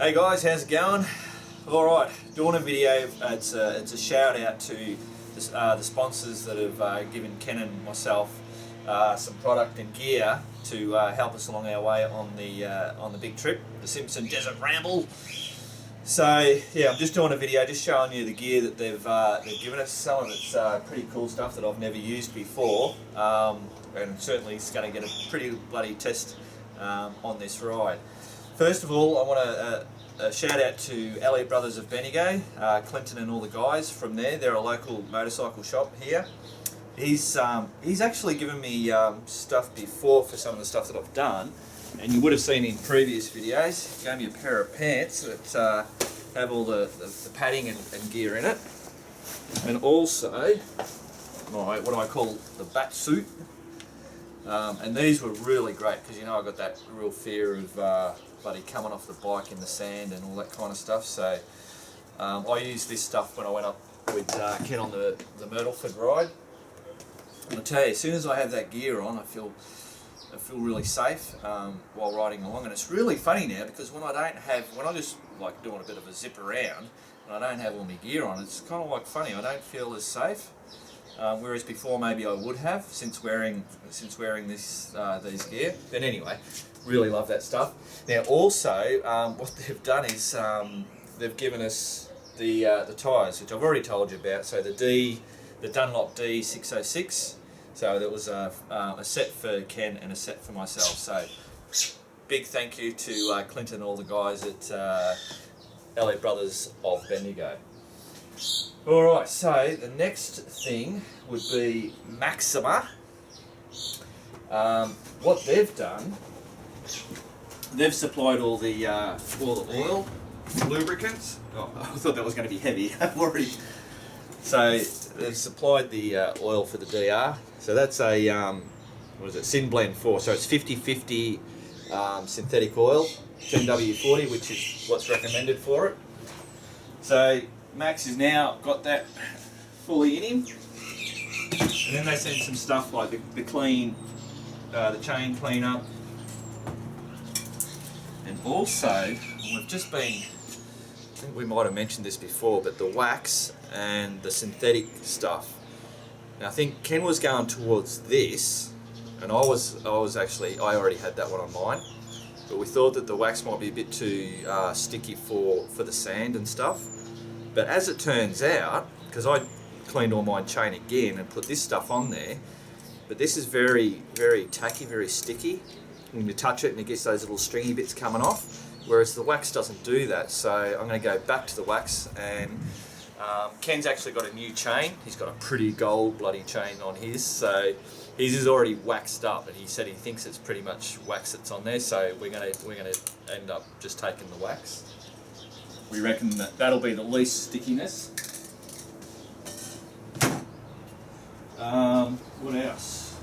Hey guys, how's it going? Alright, doing a video. It's a shout out to the sponsors that have given Ken and myself some product and gear to help us along our way on the big trip, the Simpson Desert Ramble. So yeah, I'm just doing a video just showing you the gear that they've given us. Some of it's pretty cool stuff that I've never used before, and certainly it's going to get a pretty bloody test on this ride. First of all, I want to shout out to Elliot Brothers of Bendigo, Clinton and all the guys from there. They're a local motorcycle shop here. He's actually given me stuff before for some of the stuff that I've done, and you would have seen in previous videos. He gave me a pair of pants that have all the padding and gear in it, and also what do I call the bat suit. And these were really great because I got that real fear of bloody coming off the bike in the sand and all that kind of stuff. So I used this stuff when I went up with Ken on the Myrtleford ride. And I tell you, as soon as I have that gear on, I feel really safe while riding along. And it's really funny now because when I just like doing a bit of a zip around and I don't have all my gear on, it's kind of like funny. I don't feel as safe. Whereas before maybe I would have since wearing these gear. But anyway, really love that stuff. Now also, what they've done is they've given us the tyres, which I've already told you about. So the Dunlop D606. So that was a set for Ken and a set for myself. So big thank you to Clinton and all the guys at Elliot Brothers of Bendigo. Alright, so the next thing would be Maxxis. What they've done, they've supplied all the oil, lubricants. Oh, I thought that was going to be heavy. I've already. So they've supplied the oil for the DR. So that's a Syn Blend 4. So it's 50/50 synthetic oil, 10W40, which is what's recommended for it. So Max has now got that fully in him, and then they send some stuff like the chain cleanup, and also we've just been, I think we might have mentioned this before, but the wax and the synthetic stuff. Now I think Ken was going towards this, and I already had that one on mine, but we thought that the wax might be a bit too sticky for the sand and stuff. But as it turns out, because I cleaned all my chain again and put this stuff on there, but this is very, very tacky, very sticky. When you touch it and it gets those little stringy bits coming off, whereas the wax doesn't do that. So I'm going to go back to the wax, and Ken's actually got a new chain. He's got a pretty gold bloody chain on his, so his is already waxed up, and he said he thinks it's pretty much wax that's on there. So we're going to end up just taking the wax. We reckon that'll be the least stickiness. What else?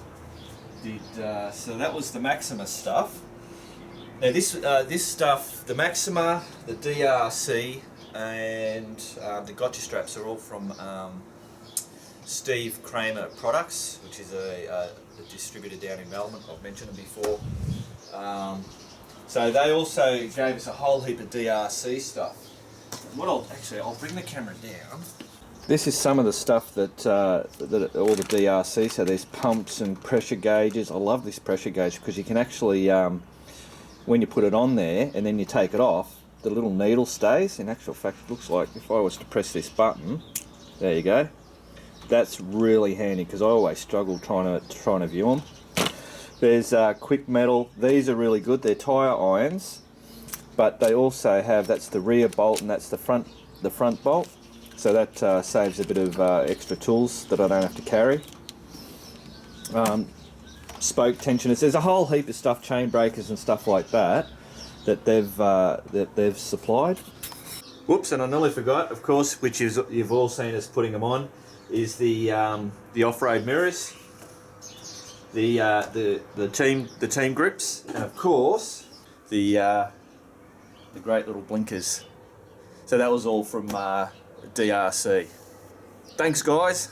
So that was the Maxxis stuff. Now this stuff, the Maxxis, the DRC, and the gotcha straps are all from Steve Kramer Products, which is a distributor down in Melbourne. I've mentioned them before. So they also gave us a whole heap of DRC stuff. I'll bring the camera down. This is some of the stuff that all the DRC. So there's pumps and pressure gauges. I love this pressure gauge because you can actually, when you put it on there and then you take it off, the little needle stays. In actual fact, it looks like if I was to press this button, there you go. That's really handy because I always struggle trying to view them. There's quick metal. These are really good. They're tyre irons. But they also have, that's the rear bolt and that's the front bolt, so that saves a bit of extra tools that I don't have to carry. Spoke tensioners. There's a whole heap of stuff, chain breakers and stuff like that they've supplied. Whoops, and I nearly forgot, of course, which is you've all seen us putting them on, is the off-road mirrors, the team grips, and of course the great little blinkers. So that was all from DRC. Thanks guys.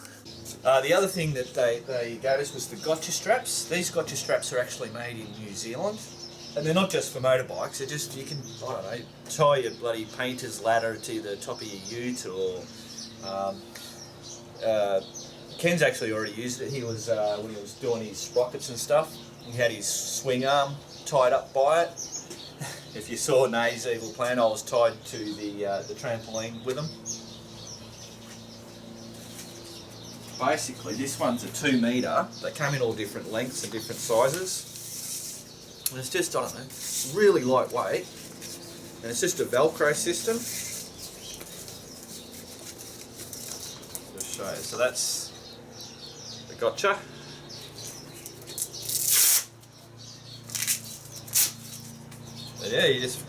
The other thing that they gave us was the gotcha straps. These gotcha straps are actually made in New Zealand. And they're not just for motorbikes, they're just, you can, I don't know, tie your bloody painter's ladder to the top of your ute, or Ken's actually already used it. He was, when he was doing his sprockets and stuff, he had his swing arm tied up by it. If you saw Nay's evil plan, I was tied to the trampoline with him. Basically, this one's a 2 metre. They come in all different lengths and different sizes. And it's just, I don't know, really lightweight. And it's just a Velcro system. Just show you. So that's the gotcha. But yeah, you just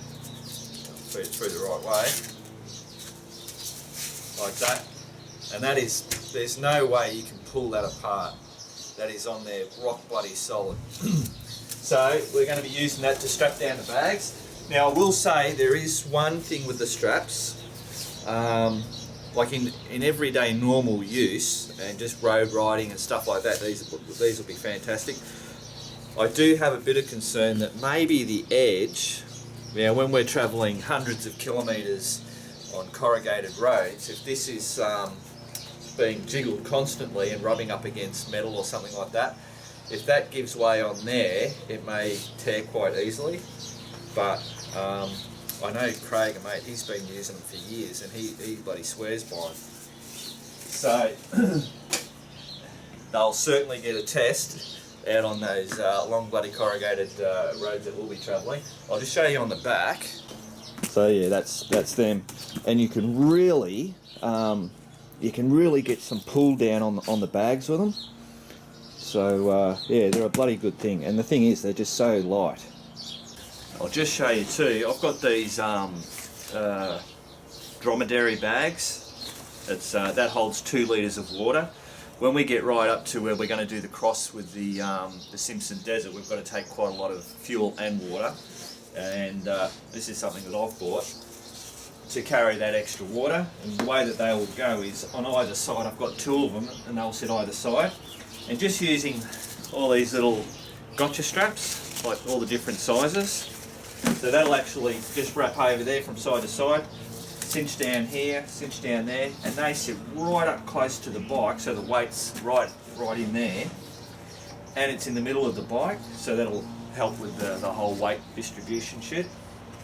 put it through the right way. Like that. And that is, there's no way you can pull that apart. That is on there rock bloody solid. So we're going to be using that to strap down the bags. Now I will say there is one thing with the straps, like in everyday normal use and just road riding and stuff like that, these will be fantastic. I do have a bit of concern that maybe the edge, when we're travelling hundreds of kilometres on corrugated roads, if this is being jiggled constantly and rubbing up against metal or something like that, if that gives way on there, it may tear quite easily. But I know Craig, a mate, he's been using them for years and he bloody swears by them. So they'll certainly get a test out on those long bloody corrugated roads that we'll be travelling. I'll just show you on the back. So yeah, that's them, and you can really get some pull down on the bags with them. So yeah, they're a bloody good thing, and the thing is, they're just so light. I'll just show you too. I've got these dromedary bags. It's that holds 2 litres of water. When we get right up to where we're going to do the cross with the Simpson desert, we've got to take quite a lot of fuel and water, and this is something that I've bought to carry that extra water. And the way that they will go is on either side. I've got 2 of them, and they'll sit either side. And just using all these little gotcha straps, like all the different sizes. So that'll actually just wrap over there from side to side, cinch down here, cinch down there, and they sit right up close to the bike, so the weight's right in there, and it's in the middle of the bike, so that'll help with the whole weight distribution shit.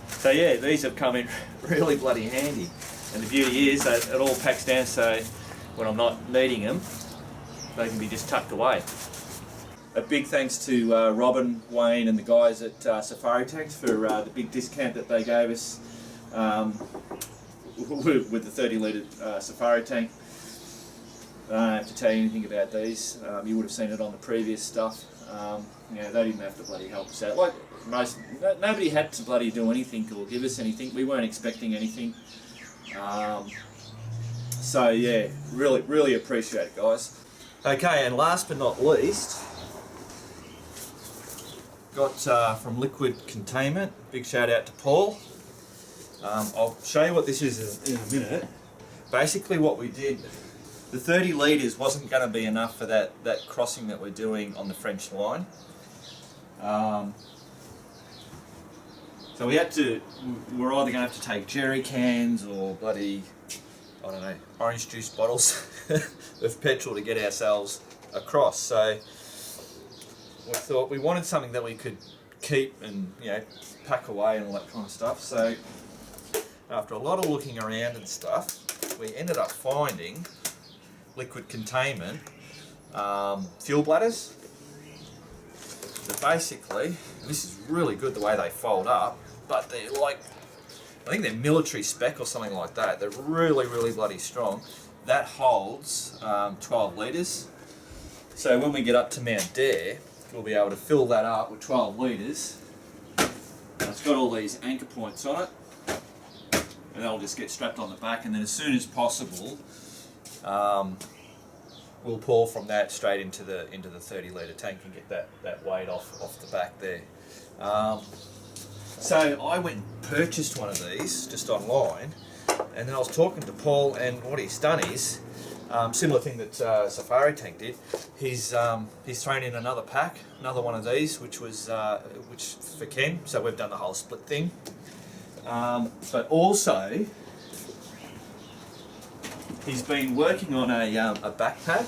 So yeah, these have come in really bloody handy, and the beauty is that it all packs down, so when I'm not needing them, they can be just tucked away. A big thanks to Robin, Wayne and the guys at Safari Tanks for the big discount that they gave us with the 30 litre Safari tank. I don't have to tell you anything about these. You would have seen it on the previous stuff. They didn't have to bloody help us out. Like nobody had to bloody do anything or give us anything. We weren't expecting anything. So yeah, really appreciate it, guys. Okay, and last but not least, got from Liquid Containment. Big shout out to Paul. I'll show you what this is in a minute. Basically what we did, the 30 litres wasn't going to be enough for that crossing that we're doing on the French line. So we're either going to have to take jerry cans or bloody, I don't know, orange juice bottles of petrol to get ourselves across. So we thought we wanted something that we could keep and pack away and all that kind of stuff. So after a lot of looking around and stuff, we ended up finding Liquid Containment fuel bladders. So basically, and this is really good the way they fold up, but they're like, I think they're military spec or something like that. They're really bloody strong. That holds 12 litres. So when we get up to Mount Dare, we'll be able to fill that up with 12 litres. And it's got all these anchor points on it, and that'll just get strapped on the back, and then as soon as possible we'll pour from that straight into the 30 litre tank and get that weight off the back there. So I went and purchased one of these just online, and then I was talking to Paul, and what he's done is Similar thing that Safari Tank did. He's thrown in another pack, another one of these, which for Ken. So we've done the whole split thing. But also, he's been working on a backpack.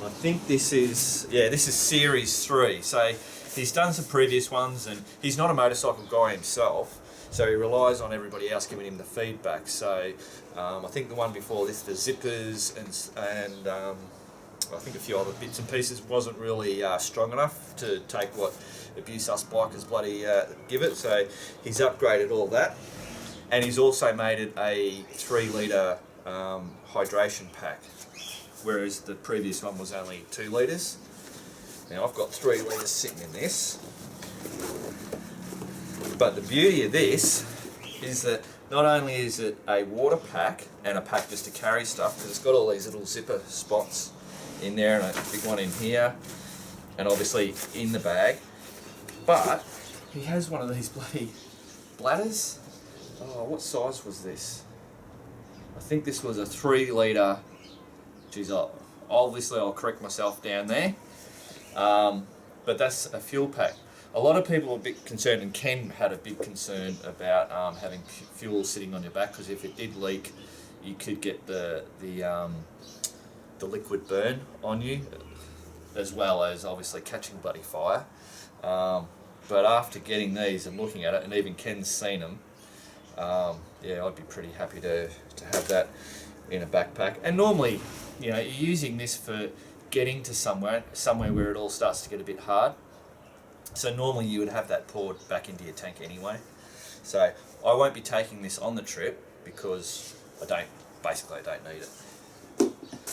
I think this is series 3. So he's done some previous ones, and he's not a motorcycle guy himself, so he relies on everybody else giving him the feedback. So I think the one before this, the zippers and I think a few other bits and pieces, wasn't really strong enough to take what abuse us bikers bloody give it. So he's upgraded all that, and he's also made it a 3 litre hydration pack, whereas the previous one was only 2 litres. Now I've got 3 litres sitting in this, but the beauty of this is that not only is it a water pack and a pack just to carry stuff, because it's got all these little zipper spots in there and a big one in here, and obviously in the bag, but he has one of these bloody bladders. Oh, what size was this? I think this was a 3 litre. Geez, obviously I'll correct myself down there. But that's a fuel pack. A lot of people are a bit concerned, and Ken had a big concern about having fuel sitting on your back, because if it did leak, you could get the liquid burn on you, as well as obviously catching bloody fire. But after getting these and looking at it, and even Ken's seen them, yeah, I'd be pretty happy to have that in a backpack. And normally, you know, you're using this for getting to somewhere where it all starts to get a bit hard. So normally you would have that poured back into your tank anyway. So I won't be taking this on the trip because I don't need it.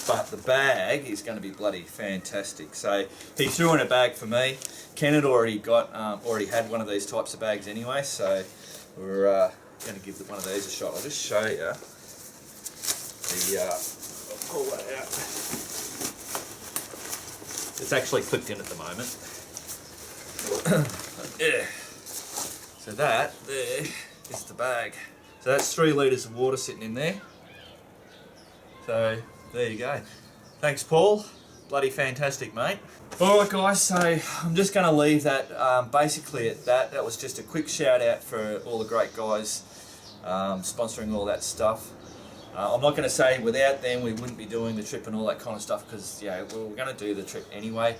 But the bag is going to be bloody fantastic. So he threw in a bag for me. Ken had already had one of these types of bags anyway, so we're going to give one of these a shot. I'll just show you. I'll pull that out. It's actually clipped in at the moment. Yeah. So that there is the bag. So that's 3 litres of water sitting in there. So there you go. Thanks, Paul. Bloody fantastic, mate. Alright guys, so I'm just going to leave that basically at that. That was just a quick shout out for all the great guys sponsoring all that stuff. I'm not going to say without them we wouldn't be doing the trip and all that kind of stuff, because yeah, we're going to do the trip anyway.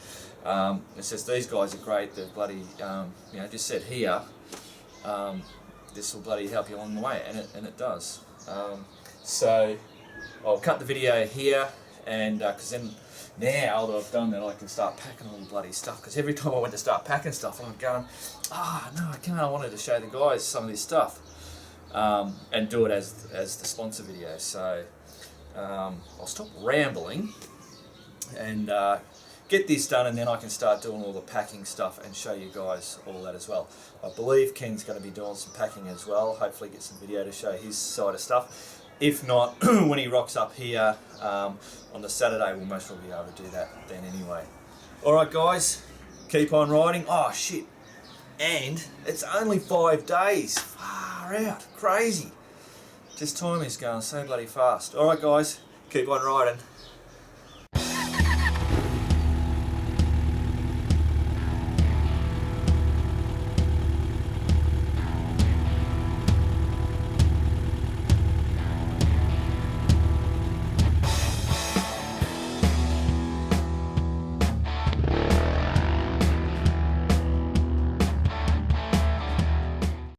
It's just these guys are great. They're bloody, you know, just said here, this will bloody help you along the way, and it does. So I'll cut the video here, and because then now that I've done that, I can start packing all the bloody stuff. Because every time I went to start packing stuff, I'm going, no, I can't. I wanted to show the guys some of this stuff. And do it as the sponsor video. So I'll stop rambling and get this done, and then I can start doing all the packing stuff and show you guys all that as well. I believe Ken's going to be doing some packing as well. Hopefully get some video to show his side of stuff. If not, when he rocks up here on the Saturday, we'll most probably be able to do that then anyway. Alright guys, keep on riding. Oh shit, and it's only 5 days. Far out, crazy. Just time is going so bloody fast. Alright guys, keep on riding.